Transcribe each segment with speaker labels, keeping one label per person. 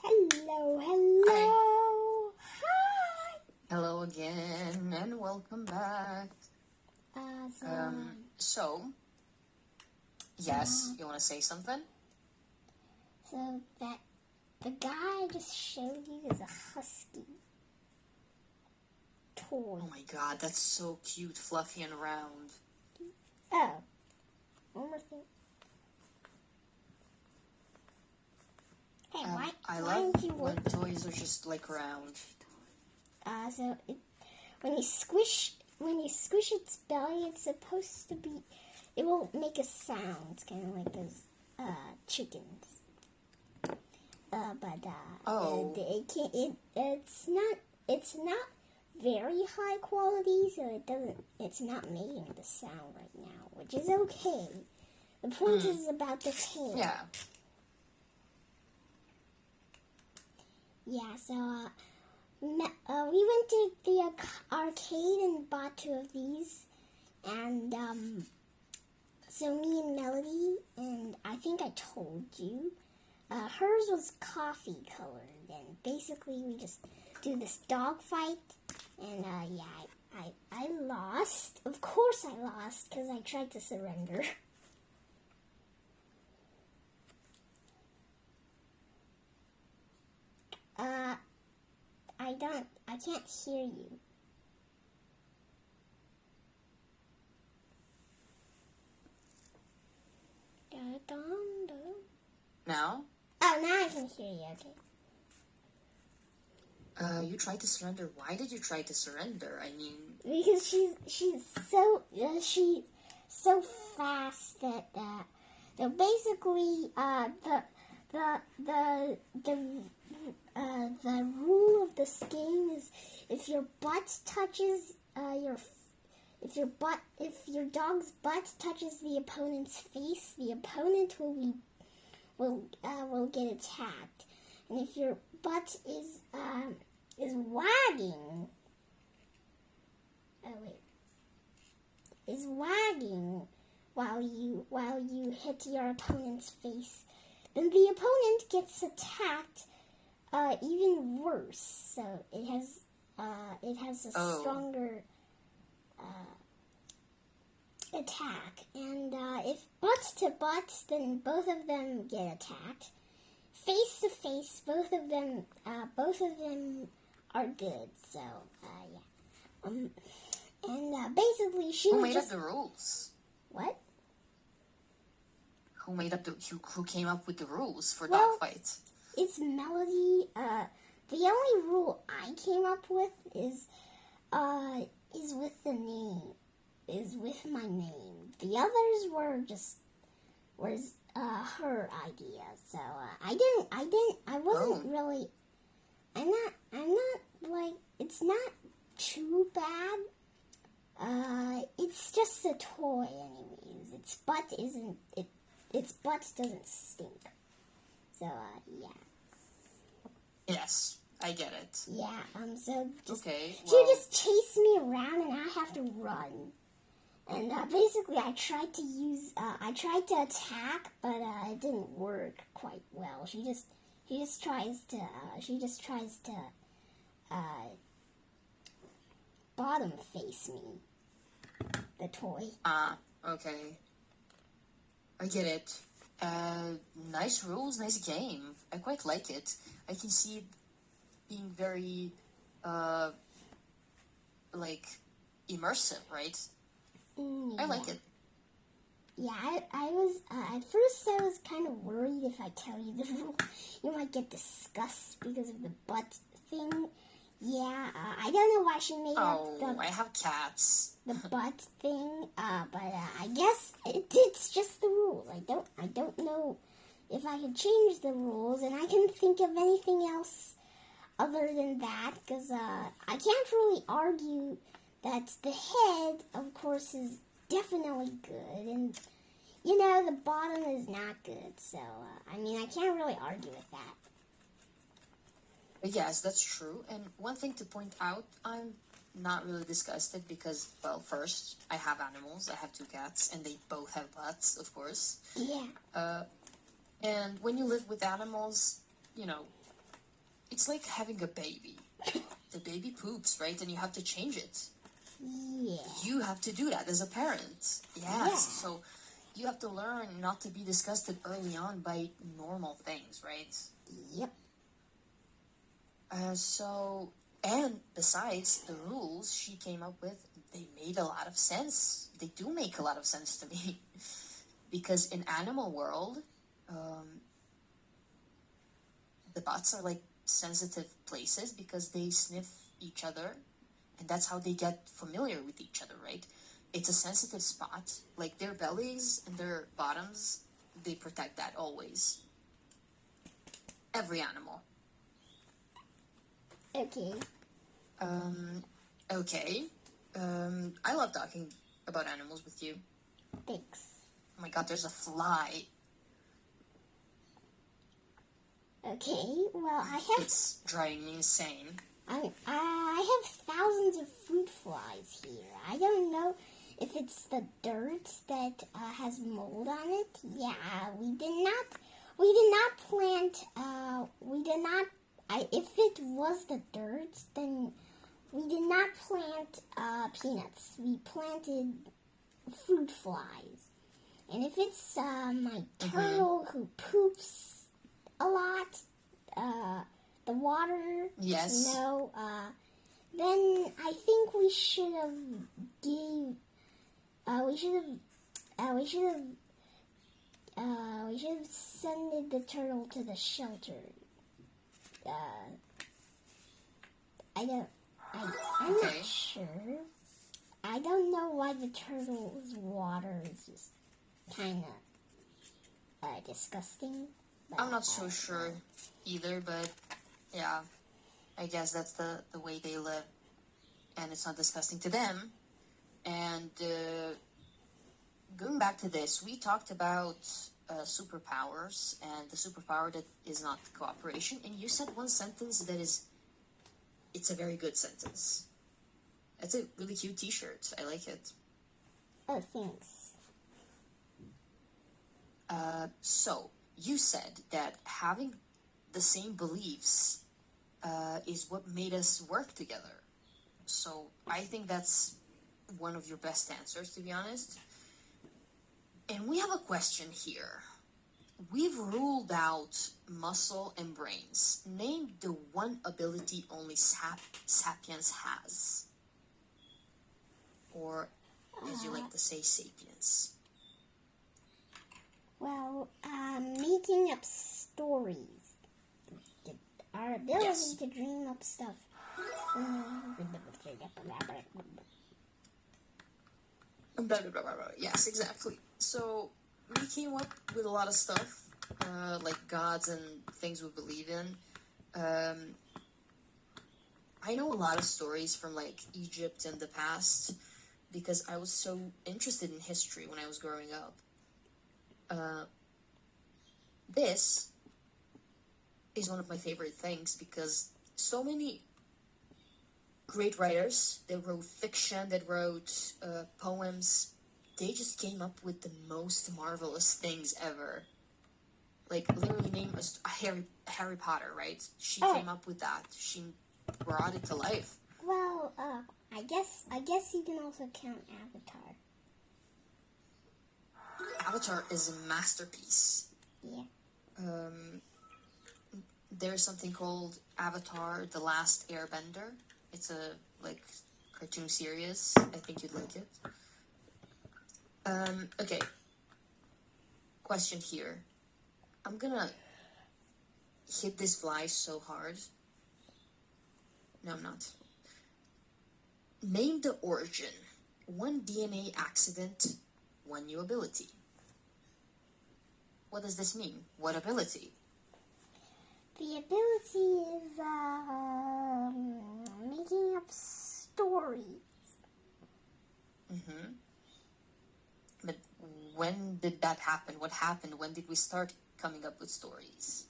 Speaker 1: Hello, hello. Hi.
Speaker 2: Hello again, and welcome back. Yes, you want to say something?
Speaker 1: So that the guy I just showed you is a husky toy.
Speaker 2: Oh my god, that's so cute, fluffy and round.
Speaker 1: Oh, one more thing. Hey,
Speaker 2: I
Speaker 1: why
Speaker 2: love
Speaker 1: don't you
Speaker 2: when
Speaker 1: work?
Speaker 2: toys are just like round.
Speaker 1: When you squish its belly, it's supposed to be. It will make a sound. It's kind of like those chickens. It can't. It's not very high quality, so it doesn't. It's not making the sound right now, which is okay. The point is about the tail.
Speaker 2: Yeah.
Speaker 1: Yeah. So we went to the arcade and bought 2 of these, and so me and Melody, and I think I told you, hers was coffee colored, and basically we just do this dog fight, and I lost. Of course I lost, because I tried to surrender. I can't hear you.
Speaker 2: Now?
Speaker 1: Oh, now I can hear you, okay.
Speaker 2: You tried to surrender. Why did you try to surrender? I mean...
Speaker 1: Because she's so fast that basically the rule of this game is if your butt touches if your dog's butt touches the opponent's face, the opponent will get attacked, and if your butt is wagging. Is wagging while you hit your opponent's face, then the opponent gets attacked even worse. So it has a stronger attack, and if butt to butt, then both of them get attacked. Face to face, both of them are good. So yeah. And basically,
Speaker 2: Who made up the rules?
Speaker 1: What?
Speaker 2: Who came up with the rules for dog fights?
Speaker 1: It's Melody. The only rule I came up with is with the name. Is with my name. The others was her idea. So I wasn't really. I'm not like, it's not too bad. It's just a toy, anyways. Its butt doesn't stink. So yeah.
Speaker 2: Yes, I get it.
Speaker 1: Yeah. So
Speaker 2: okay.
Speaker 1: She just chased me around, and I have to run. And basically, I tried to attack, but it didn't work quite well. She just tries to bottom face me. The toy.
Speaker 2: Okay. I get it. Nice rules, nice game. I quite like it. I can see it being very, like immersive, right?
Speaker 1: Yeah.
Speaker 2: I like it.
Speaker 1: Yeah, I was, at first I was kind of worried if I tell you the rule, you might get disgusted because of the butt thing. Yeah, I don't know why she made up
Speaker 2: I have cats.
Speaker 1: the butt thing, but I guess it's just the rules. I don't know if I can change the rules, and I can think of anything else other than that, because I can't really argue that the head, of course, is definitely good, and the bottom is not good. So I mean, I can't really argue with that.
Speaker 2: Yes, that's true. And one thing to point out, I'm not really disgusted because, well, first, I have animals. I have 2 cats, and they both have butts, of course.
Speaker 1: Yeah.
Speaker 2: And when you live with animals, it's like having a baby. The baby poops, right? And you have to change it.
Speaker 1: Yeah.
Speaker 2: You have to do that as a parent. Yes.
Speaker 1: Yeah.
Speaker 2: So you have to learn not to be disgusted early on by normal things, right?
Speaker 1: Yep.
Speaker 2: And besides, the rules she came up with, they made a lot of sense. They do make a lot of sense to me. Because in animal world, the butts are like sensitive places because they sniff each other, and that's how they get familiar with each other, right? It's a sensitive spot. Like their bellies and their bottoms, they protect that always. Every animal.
Speaker 1: Okay.
Speaker 2: Okay. I love talking about animals with you.
Speaker 1: Thanks.
Speaker 2: Oh my god, there's a fly.
Speaker 1: Okay. Well,
Speaker 2: It's driving me insane.
Speaker 1: I have thousands of fruit flies here. I don't know if it's the dirt that has mold on it. Yeah, we did not plant. If it was the dirt, then we did not plant peanuts. We planted fruit flies. And if it's my turtle who poops a lot, the water,
Speaker 2: Yes.
Speaker 1: then I think we should have sent the turtle to the shelter. I'm not sure. I don't know why the turtle's water is just kind of disgusting. But
Speaker 2: I'm not so sure either, but yeah, I guess that's the way they live, and it's not disgusting to them. And going back to this, we talked about superpowers and the superpower that is not cooperation, and you said one sentence that it's a very good sentence. It's a really cute t-shirt. I like it.
Speaker 1: Oh, thanks.
Speaker 2: So, you said that having the same beliefs is what made us work together. So, I think that's one of your best answers, to be honest. And we have a question here. We've ruled out muscle and brains. Name the one ability only sapiens has. Or, as you like to say, sapiens.
Speaker 1: Well, making up stories. Our ability to dream up stuff.
Speaker 2: Yes, exactly. So, we came up with a lot of stuff, like gods and things we believe in. I know a lot of stories from, like, Egypt and the past, because I was so interested in history when I was growing up. This is one of my favorite things because so many great writers that wrote fiction, that wrote poems, they just came up with the most marvelous things ever. Like, literally name Harry Potter, right? She came up with that. She brought it to life.
Speaker 1: Well, I guess you can also count Avatar.
Speaker 2: Avatar is a masterpiece.
Speaker 1: Yeah.
Speaker 2: There's something called Avatar: The Last Airbender. It's a cartoon series. I think you'd like it. Okay. Question here. I'm gonna hit this fly so hard. No, I'm not. Name the origin. One DNA accident, one new ability. What does this mean? What ability?
Speaker 1: The ability is making up stories.
Speaker 2: But when did that happen? What happened? When did we start coming up with stories?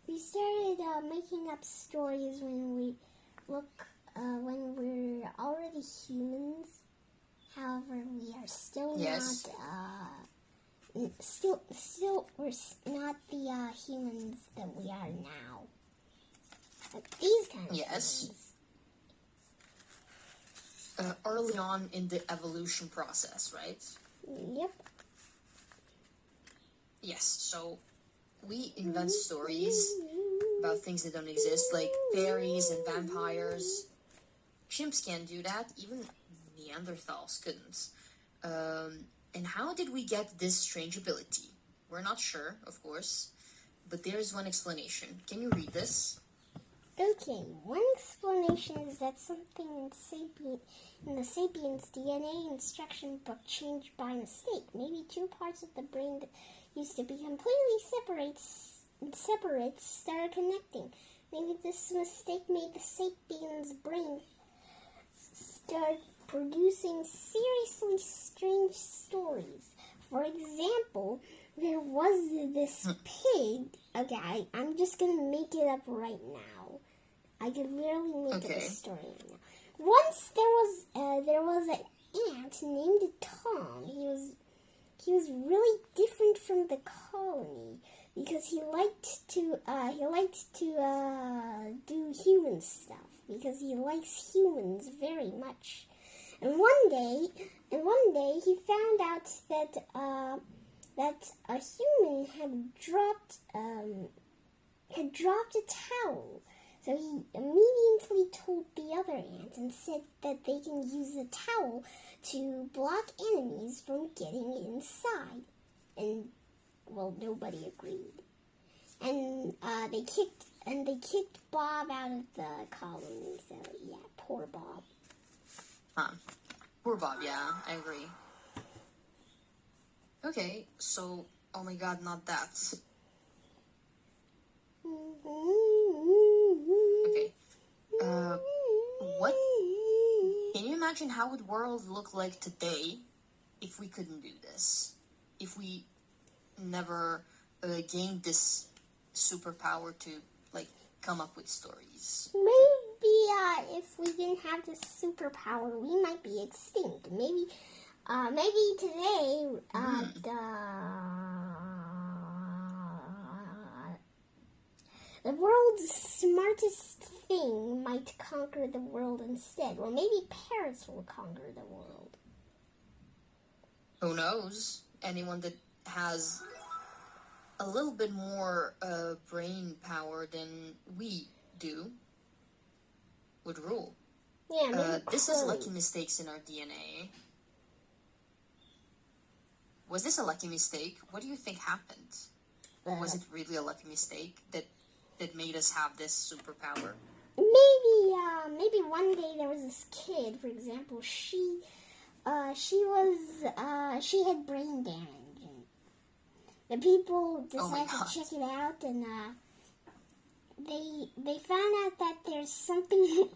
Speaker 1: We started making up stories when we're already humans. However, we are still
Speaker 2: Yes.
Speaker 1: we're not the humans that we are now. These kind of
Speaker 2: Yes.
Speaker 1: things.
Speaker 2: Early on in the evolution process, right?
Speaker 1: Yep.
Speaker 2: Yes, so we invent stories about things that don't exist, like fairies and vampires. Chimps can't do that, even Neanderthals couldn't. And how did we get this strange ability? We're not sure, of course, but there's one explanation. Can you read this?
Speaker 1: Okay, one explanation is that something in the Sapiens DNA instruction book changed by mistake. Maybe two parts of the brain that used to be completely separate started connecting. Maybe this mistake made the Sapiens brain start producing seriously strange stories. For example, there was this pig. Okay, I'm just gonna make it up right now. I could literally make up a story right now. Once there was an ant named Tom. He was really different from the colony because he liked to do human stuff because he likes humans very much. And one day he found out that a human had dropped a towel. So he immediately told the other ants and said that they can use the towel to block enemies from getting inside. And well, nobody agreed. And they kicked Bob out of the colony. So yeah, poor Bob.
Speaker 2: Poor Bob, yeah, I agree. Okay, so, oh my god, not that. Okay. What? Can you imagine how would world look like today if we couldn't do this? If we never gained this superpower to, like, come up with stories?
Speaker 1: Maybe if we didn't have this superpower, we might be extinct. Maybe today, the world's smartest thing might conquer the world instead. Or maybe parrots will conquer the world.
Speaker 2: Who knows? Anyone that has a little bit more brain power than we do would rule.
Speaker 1: Yeah, maybe
Speaker 2: this is lucky mistakes in our DNA. Was this a lucky mistake? What do you think happened? Was it really a lucky mistake that made us have this superpower?
Speaker 1: Maybe one day there was this kid, for example, she had brain damage, and the people decided to check it out, and they found out that there's something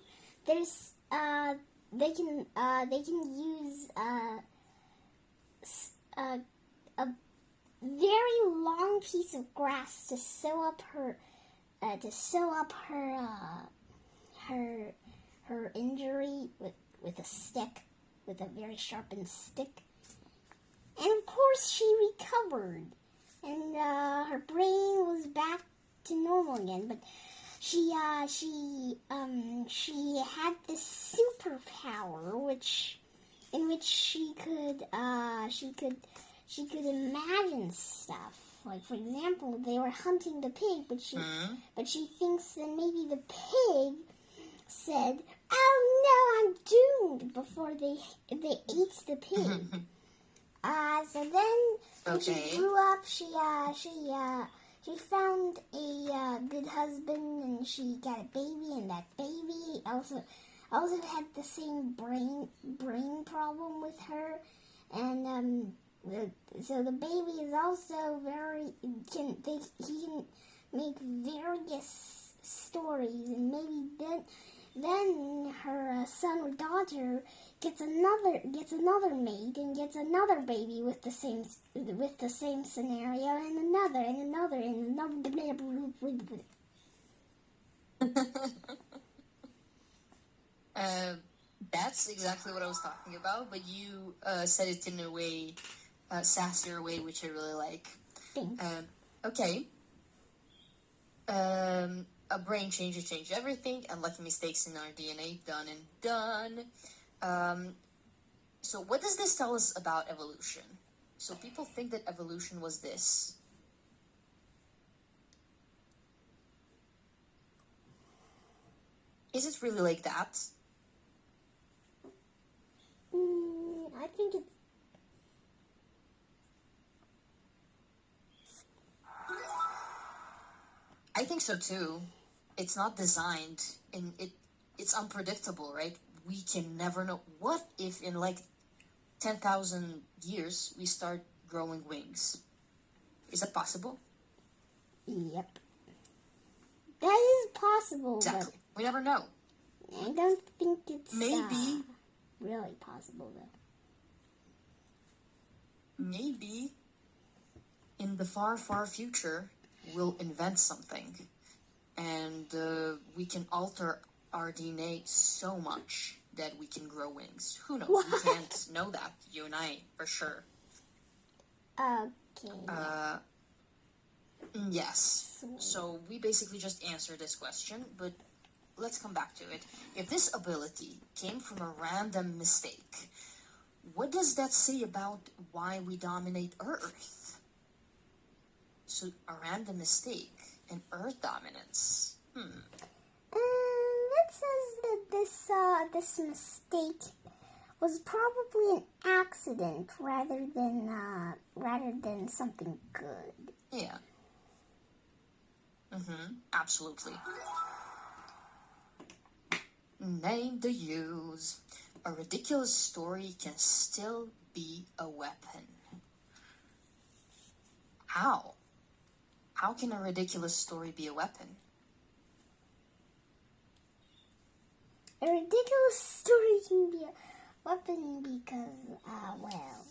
Speaker 1: they can use a very long piece of grass to sew up her injury with a stick, with a very sharpened stick. And of course she recovered, and her brain was back to normal again. But she had this superpower, in which she could imagine stuff. Like, for example, they were hunting the pig, but she thinks that maybe the pig said, "Oh no, I'm doomed," before they ate the pig. So then when she grew up, she found a good husband, and she got a baby, and that baby also had the same brain problem with her, and so the baby is also he can make various stories, and maybe then her son or daughter gets another mate and gets another baby with the same scenario, and another.
Speaker 2: That's exactly what I was talking about, but you said it in a way, sassier way, which I really like.
Speaker 1: Thanks.
Speaker 2: Okay. A brain changes everything, and lucky mistakes in our DNA, done and done. So what does this tell us about evolution? So people think that evolution was this. Is it really like that?
Speaker 1: I think it's...
Speaker 2: I think so too. It's not designed, and it's unpredictable, right? We can never know. What if in like 10,000 years we start growing wings? Is that possible?
Speaker 1: Yep. That is possible,
Speaker 2: Exactly. We never know.
Speaker 1: but I don't think it's
Speaker 2: Maybe
Speaker 1: really possible, though.
Speaker 2: Maybe in the far, far future, we'll invent something, and we can alter our DNA so much that we can grow wings. Who knows?
Speaker 1: What?
Speaker 2: We can't know that, you and I, for sure.
Speaker 1: Okay.
Speaker 2: Yes. So we basically just answered this question, but let's come back to it. If this ability came from a random mistake, what does that say about why we dominate Earth? So a random mistake and Earth dominance.
Speaker 1: That says that this mistake was probably an accident rather than something good.
Speaker 2: Yeah. Absolutely. Name the use. A ridiculous story can still be a weapon. How? How can a ridiculous story be a weapon?
Speaker 1: A ridiculous story can be a weapon because, well...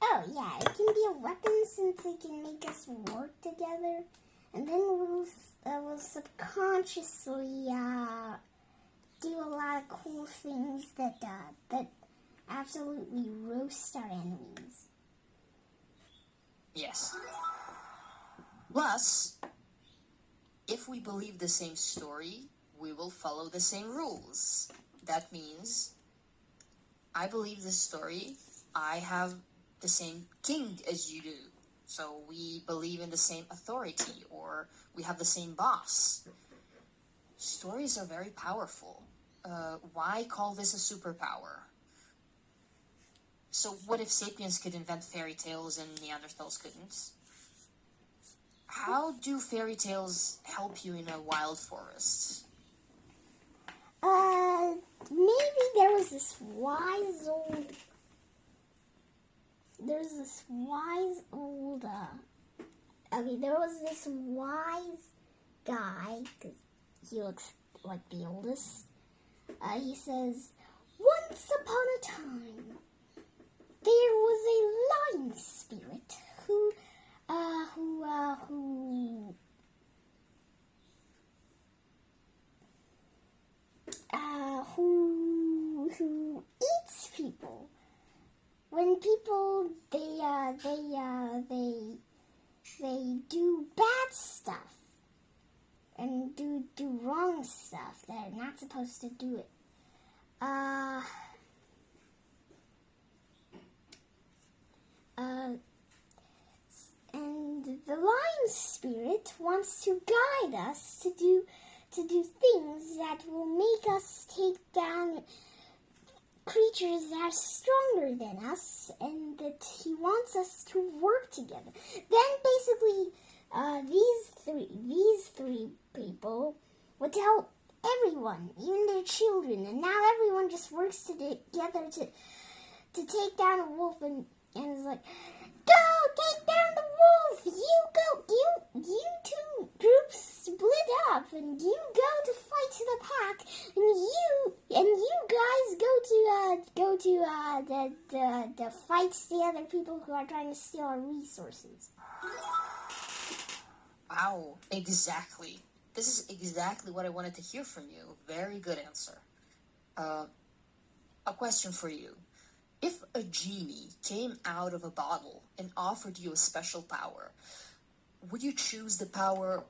Speaker 1: Oh, yeah, it can be a weapon since it can make us work together. And then we'll subconsciously do a lot of cool things that absolutely roast our enemies.
Speaker 2: Yes. Plus, if we believe the same story, we will follow the same rules. That means, I believe this story, I have the same king as you do. So we believe in the same authority, or we have the same boss. Stories are very powerful. Why call this a superpower? So what if sapiens could invent fairy tales and Neanderthals couldn't? How do fairy tales help you in a wild forest?
Speaker 1: Maybe there was this wise old there was this wise guy, because he looks like the oldest. He says, "Once upon a time, there was a lion spirit who eats people. When people they do bad stuff and do wrong stuff. They're not supposed to do it. And the lion spirit wants to guide us to do things that will make us take down creatures that are stronger than us, and that he wants us to work together. Then basically, these three people would tell everyone, even their children, and now everyone just works together to take down a wolf, and is like, go take down the wolf. You two groups split up, and you go to fight the pack, and you guys go to fight the other people who are trying to steal our resources.
Speaker 2: Wow, exactly. This is exactly what I wanted to hear from you. Very good answer. A question for you. If a genie came out of a bottle and offered you a special power, would you choose the power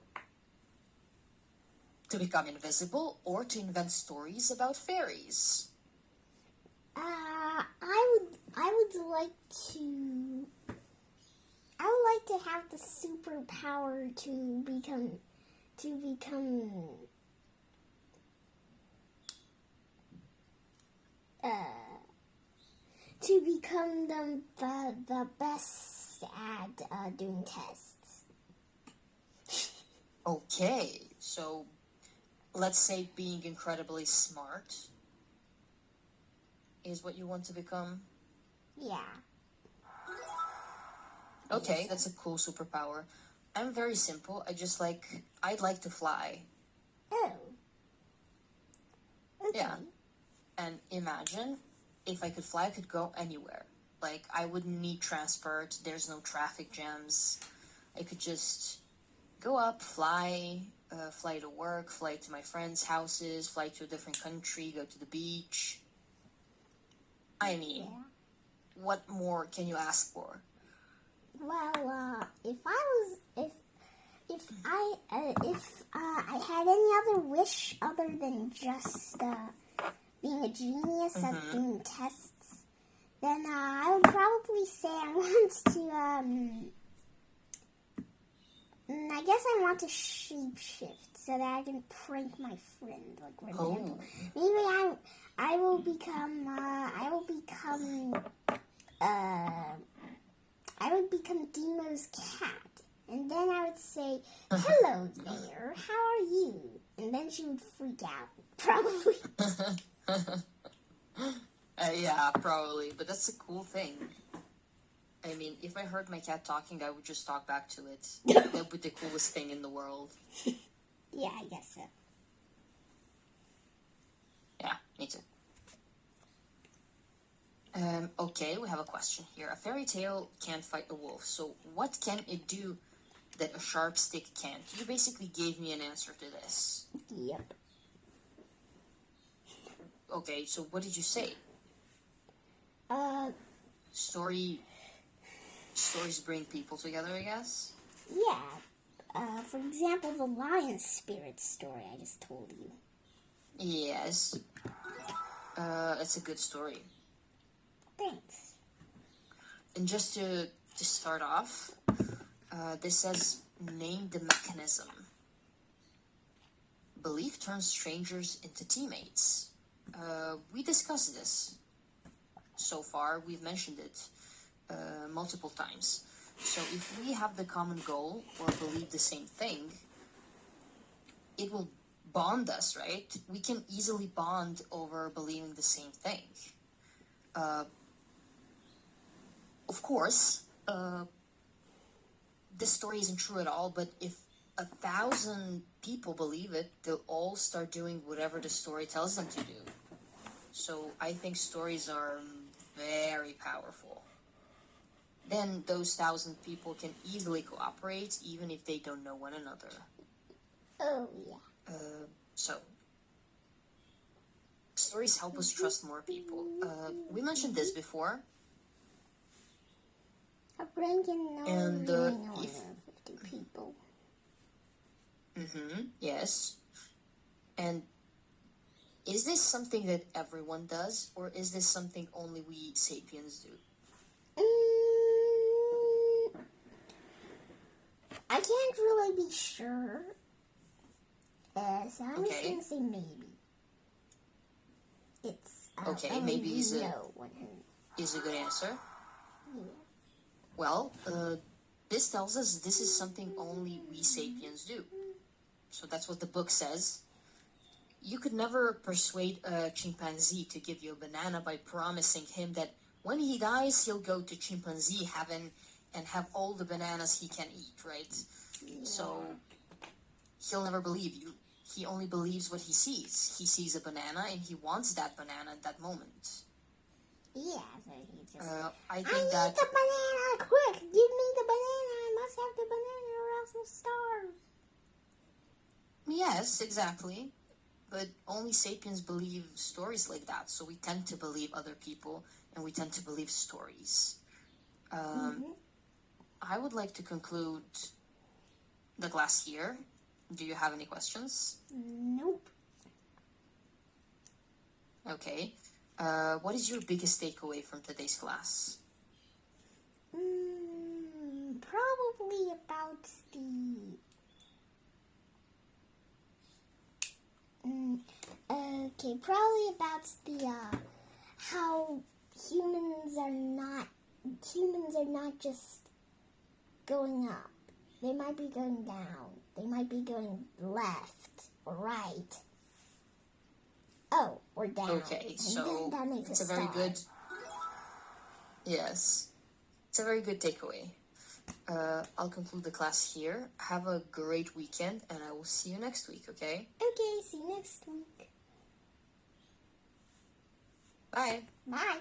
Speaker 2: to become invisible or to invent stories about fairies?
Speaker 1: I would like to have the superpower to become the best at doing tests.
Speaker 2: Okay, so let's say being incredibly smart is what you want to become?
Speaker 1: Yeah.
Speaker 2: Okay, that's a cool superpower. I'm very simple. I'd like to fly.
Speaker 1: Oh. Okay.
Speaker 2: Yeah. And imagine if I could fly, I could go anywhere. Like, I wouldn't need transport. There's no traffic jams. I could just go up, fly to work, fly to my friends' houses, fly to a different country, go to the beach. I mean, what more can you ask for?
Speaker 1: Well, if I had any other wish other than just being a genius at doing tests, then I would probably say I want to I guess I want to shapeshift so that I can prank my friend. Like, for example, maybe I will become Demo's cat, and then I would say, "Hello there, how are you?" And then she would freak out, probably.
Speaker 2: Yeah, probably, but that's a cool thing. I mean, if I heard my cat talking, I would just talk back to it. That would be the coolest thing in the world.
Speaker 1: Yeah, I guess so.
Speaker 2: Yeah, me too. Okay, we have a question here. A fairy tale can't fight a wolf, so what can it do that a sharp stick can't? You basically gave me an answer to this.
Speaker 1: Yep.
Speaker 2: Okay, so what did you say? Stories bring people together, I guess?
Speaker 1: Yeah. For example, the lion spirit story I just told you.
Speaker 2: Yes. It's a good story.
Speaker 1: Thanks.
Speaker 2: And just to start off, this says, name the mechanism. Belief turns strangers into teammates. We discussed this. So far, we've mentioned it multiple times. So if we have the common goal or believe the same thing, it will bond us, right? We can easily bond over believing the same thing. Of course, this story isn't true at all, but if 1,000 people believe it, they'll all start doing whatever the story tells them to do. So I think stories are very powerful. Then those 1,000 people can easily cooperate, even if they don't know one another.
Speaker 1: Oh, yeah.
Speaker 2: So, stories help us trust more people. We mentioned this before.
Speaker 1: A brain can
Speaker 2: And,
Speaker 1: really know 50 people.
Speaker 2: Yes. And is this something that everyone does, or is this something only we sapiens do?
Speaker 1: can't really be sure. So I'm just
Speaker 2: Okay.
Speaker 1: gonna say maybe. It's
Speaker 2: Okay, maybe is a
Speaker 1: is
Speaker 2: a good answer.
Speaker 1: Yeah.
Speaker 2: Well, this tells us this is something only we sapiens do. So that's what the book says. You could never persuade a chimpanzee to give you a banana by promising him that when he dies, he'll go to chimpanzee heaven and have all the bananas he can eat, right?
Speaker 1: Yeah.
Speaker 2: So he'll never believe you. He only believes what he sees. He sees a banana and he wants that banana at that moment.
Speaker 1: Yeah, so he just...
Speaker 2: I
Speaker 1: I
Speaker 2: think
Speaker 1: need
Speaker 2: that...
Speaker 1: the banana! Quick! Give me the banana! I must have the banana or else I'll starve!
Speaker 2: Yes, exactly. But only sapiens believe stories like that, so we tend to believe other people and we tend to believe stories. I would like to conclude the class here. Do you have any questions?
Speaker 1: Nope.
Speaker 2: Okay. What is your biggest takeaway from today's class?
Speaker 1: Probably about the... okay, probably about the, how humans are not just going up. They might be going down. They might be going left or right. Oh, or down.
Speaker 2: Okay,
Speaker 1: And
Speaker 2: so
Speaker 1: that makes
Speaker 2: it's
Speaker 1: a
Speaker 2: a very
Speaker 1: star.
Speaker 2: good... Yes. It's a very good takeaway. I'll conclude the class here. Have a great weekend, and I will see you next week, okay?
Speaker 1: Okay, see you next week.
Speaker 2: Bye.
Speaker 1: Bye.